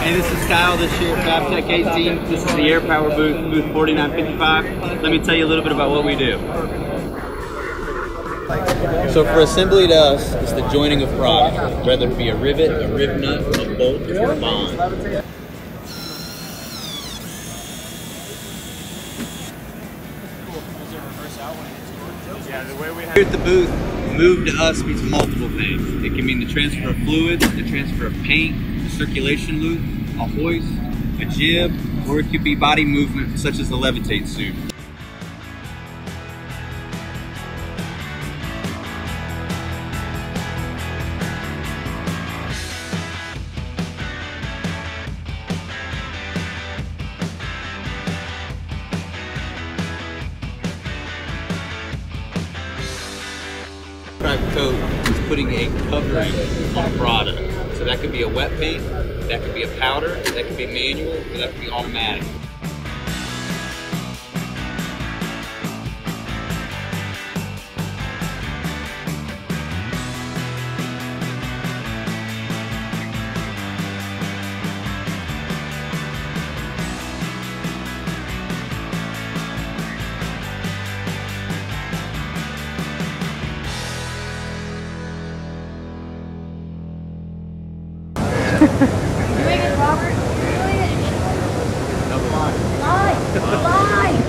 Hey, this is Kyle, this year at FABTECH 18. This is the Air Power booth, booth 4955. Let me tell you a little bit about what we do. So for assembly to us, it's the joining of product, whether it be a rivet, a rib nut, a bolt, or a bond. Here at the booth, move to us means multiple things. It can mean the transfer of fluids, the transfer of paint, the circulation loop, a hoist, a jib, or it could be body movement such as the levitate suit. Coat is putting a covering on a product. So that could be a wet paint, that could be a powder, that could be manual, or that could be automatic. You make it, Robert? You're doing it. No, fine. Fine.